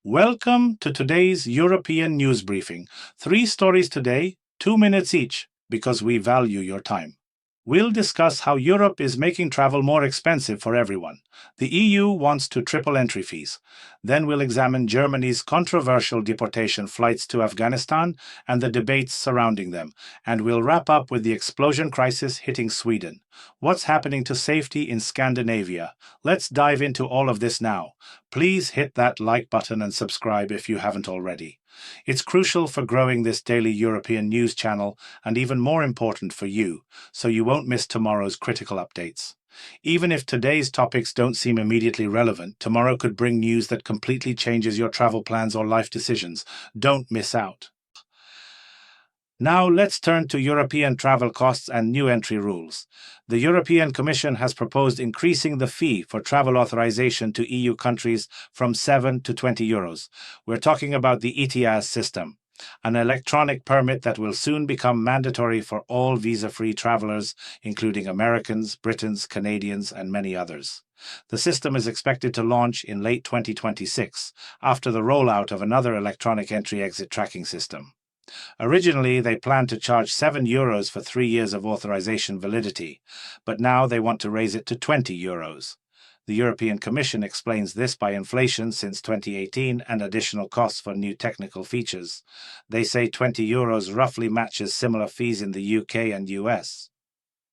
Welcome to today's European news briefing. 3 stories today, 2 minutes each, because we value your time. We'll discuss how Europe is making travel more expensive for everyone. The EU wants to triple entry fees. Then we'll examine Germany's controversial deportation flights to Afghanistan and the debates surrounding them. And we'll wrap up with the explosion crisis hitting Sweden. What's happening to safety in Scandinavia? Let's dive into all of this now. Please hit that like button and subscribe if you haven't already. It's crucial for growing this daily European news channel and even more important for you, so you won't miss tomorrow's critical updates. Even if today's topics don't seem immediately relevant, tomorrow could bring news that completely changes your travel plans or life decisions. Don't miss out. Now let's turn to European travel costs and new entry rules. The European Commission has proposed increasing the fee for travel authorization to EU countries from 7 to 20 euros. We're talking about the ETIAS system, an electronic permit that will soon become mandatory for all visa-free travelers, including Americans, Britons, Canadians, and many others. The system is expected to launch in late 2026, after the rollout of another electronic entry-exit tracking system. Originally, they planned to charge €7 for 3 years of authorization validity, but now they want to raise it to €20. The European Commission explains this by inflation since 2018 and additional costs for new technical features. They say €20 roughly matches similar fees in the UK and US.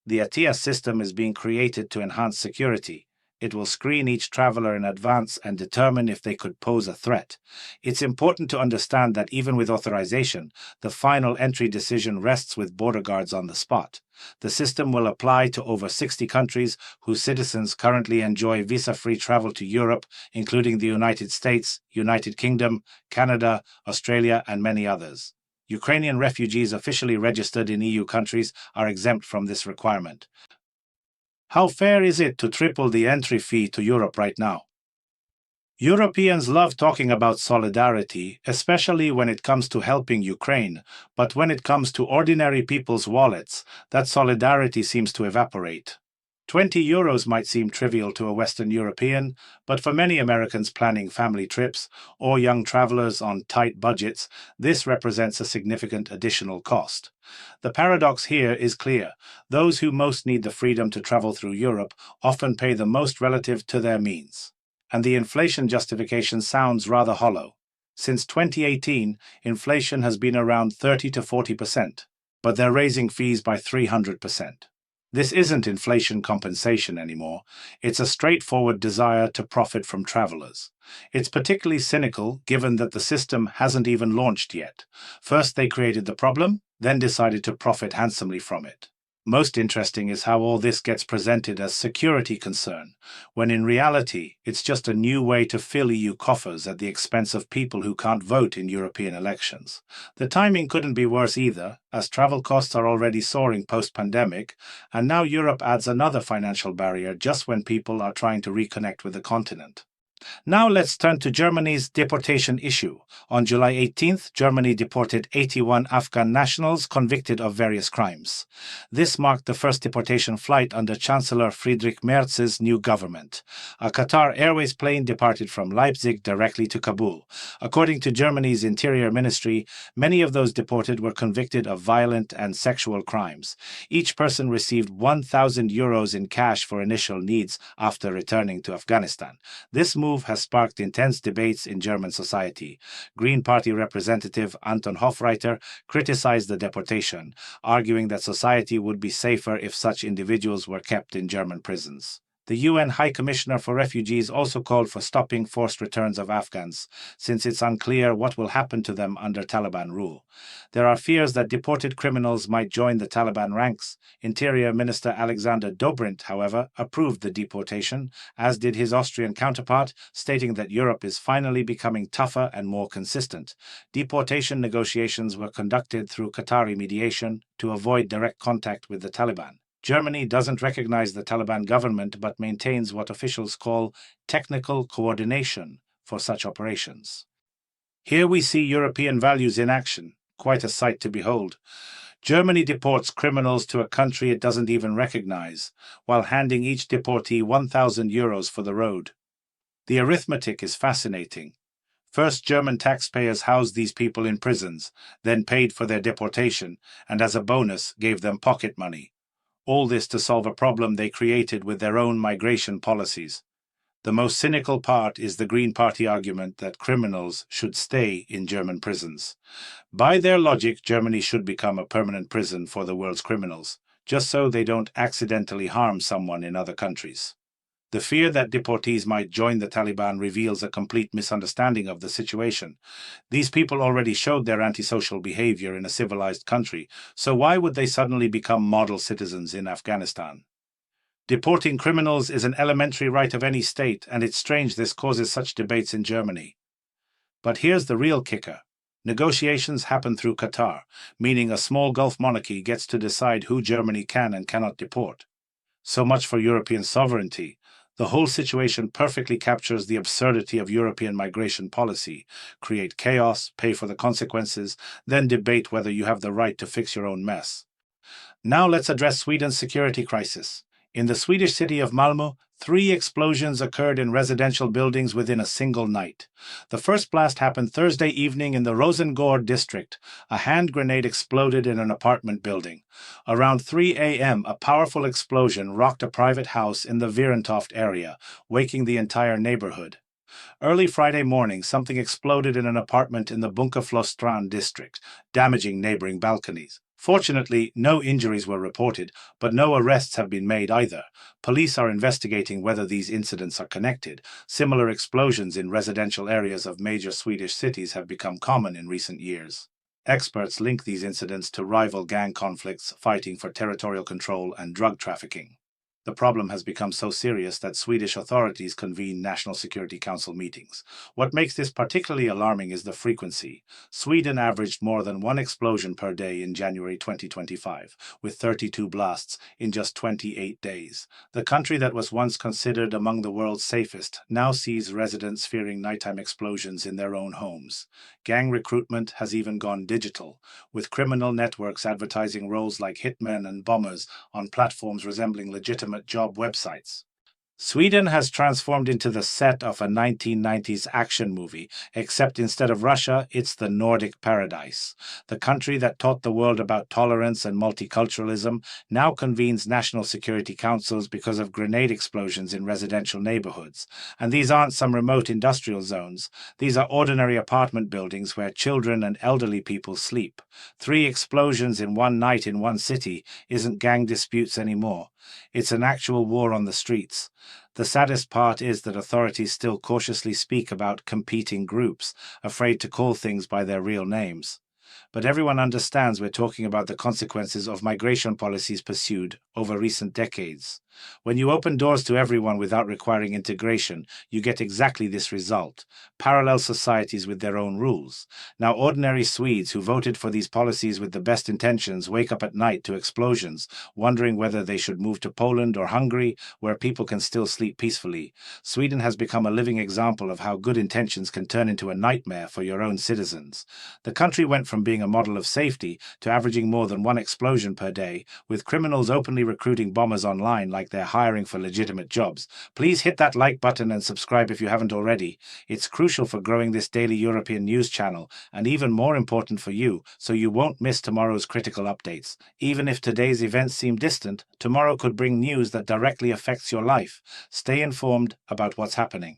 The ETIAS system is being created to enhance security. It will screen each traveler in advance and determine if they could pose a threat. It's important to understand that even with authorization, the final entry decision rests with border guards on the spot. The system will apply to over 60 countries whose citizens currently enjoy visa-free travel to Europe, including the United States, United Kingdom, Canada, Australia, and many others. Ukrainian refugees officially registered in EU countries are exempt from this requirement. How fair is it to triple the entry fee to Europe right now? Europeans love talking about solidarity, especially when it comes to helping Ukraine, but when it comes to ordinary people's wallets, that solidarity seems to evaporate. €20 might seem trivial to a Western European, but for many Americans planning family trips or young travelers on tight budgets, this represents a significant additional cost. The paradox here is clear. Those who most need the freedom to travel through Europe often pay the most relative to their means. And the inflation justification sounds rather hollow. Since 2018, inflation has been around 30 to 40%, but they're raising fees by 300%. This isn't inflation compensation anymore. It's a straightforward desire to profit from travelers. It's particularly cynical given that the system hasn't even launched yet. First they created the problem, then decided to profit handsomely from it. Most interesting is how all this gets presented as security concern, when in reality it's just a new way to fill EU coffers at the expense of people who can't vote in European elections. The timing couldn't be worse either, as travel costs are already soaring post-pandemic, and now Europe adds another financial barrier just when people are trying to reconnect with the continent. Now let's turn to Germany's deportation issue. On July 18th, Germany deported 81 Afghan nationals convicted of various crimes. This marked the first deportation flight under Chancellor Friedrich Merz's new government. A Qatar Airways plane departed from Leipzig directly to Kabul. According to Germany's Interior Ministry, many of those deported were convicted of violent and sexual crimes. Each person received €1,000 in cash for initial needs after returning to Afghanistan. This move has sparked intense debates in German society. Green Party representative Anton Hofreiter criticized the deportation, arguing that society would be safer if such individuals were kept in German prisons. The UN High Commissioner for Refugees also called for stopping forced returns of Afghans, since it's unclear what will happen to them under Taliban rule. There are fears that deported criminals might join the Taliban ranks. Interior Minister Alexander Dobrindt, however, approved the deportation, as did his Austrian counterpart, stating that Europe is finally becoming tougher and more consistent. Deportation negotiations were conducted through Qatari mediation to avoid direct contact with the Taliban. Germany doesn't recognize the Taliban government but maintains what officials call technical coordination for such operations. Here we see European values in action, quite a sight to behold. Germany deports criminals to a country it doesn't even recognize, while handing each deportee €1,000 for the road. The arithmetic is fascinating. First, German taxpayers housed these people in prisons, then paid for their deportation, and as a bonus gave them pocket money. All this to solve a problem they created with their own migration policies. The most cynical part is the Green Party argument that criminals should stay in German prisons. By their logic, Germany should become a permanent prison for the world's criminals, just so they don't accidentally harm someone in other countries. The fear that deportees might join the Taliban reveals a complete misunderstanding of the situation. These people already showed their antisocial behavior in a civilized country, so why would they suddenly become model citizens in Afghanistan? Deporting criminals is an elementary right of any state, and it's strange this causes such debates in Germany. But here's the real kicker. Negotiations happen through Qatar, meaning a small Gulf monarchy gets to decide who Germany can and cannot deport. So much for European sovereignty. The whole situation perfectly captures the absurdity of European migration policy. Create chaos, pay for the consequences, then debate whether you have the right to fix your own mess. Now let's address Sweden's security crisis. In the Swedish city of Malmö, 3 explosions occurred in residential buildings within a single night. The first blast happened Thursday evening in the Rosengård district. A hand grenade exploded in an apartment building. Around 3 a.m., a powerful explosion rocked a private house in the Virentoft area, waking the entire neighborhood. Early Friday morning, something exploded in an apartment in the Bunkeflostrand district, damaging neighboring balconies. Fortunately, no injuries were reported, but no arrests have been made either. Police are investigating whether these incidents are connected. Similar explosions in residential areas of major Swedish cities have become common in recent years. Experts link these incidents to rival gang conflicts, fighting for territorial control, and drug trafficking. The problem has become so serious that Swedish authorities convene National Security Council meetings. What makes this particularly alarming is the frequency. Sweden averaged more than 1 explosion per day in January 2025, with 32 blasts in just 28 days. The country that was once considered among the world's safest now sees residents fearing nighttime explosions in their own homes. Gang recruitment has even gone digital, with criminal networks advertising roles like hitmen and bombers on platforms resembling legitimate job websites. Sweden has transformed into the set of a 1990s action movie, except instead of Russia, it's the Nordic paradise. The country that taught the world about tolerance and multiculturalism now convenes national security councils because of grenade explosions in residential neighborhoods. And these aren't some remote industrial zones. These are ordinary apartment buildings where children and elderly people sleep. 3 explosions in one night in one city isn't gang disputes anymore. It's an actual war on the streets. The saddest part is that authorities still cautiously speak about competing groups, afraid to call things by their real names. But everyone understands we're talking about the consequences of migration policies pursued over recent decades. When you open doors to everyone without requiring integration, you get exactly this result: parallel societies with their own rules. Now, ordinary Swedes who voted for these policies with the best intentions wake up at night to explosions, wondering whether they should move to Poland or Hungary, where people can still sleep peacefully. Sweden has become a living example of how good intentions can turn into a nightmare for your own citizens. The country went from being a model of safety to averaging more than 1 explosion per day, with criminals openly recruiting bombers online like they're hiring for legitimate jobs. Please hit that like button and subscribe if you haven't already. It's crucial for growing this daily European news channel, and even more important for you, so you won't miss tomorrow's critical updates. Even if today's events seem distant, tomorrow could bring news that directly affects your life. Stay informed about what's happening.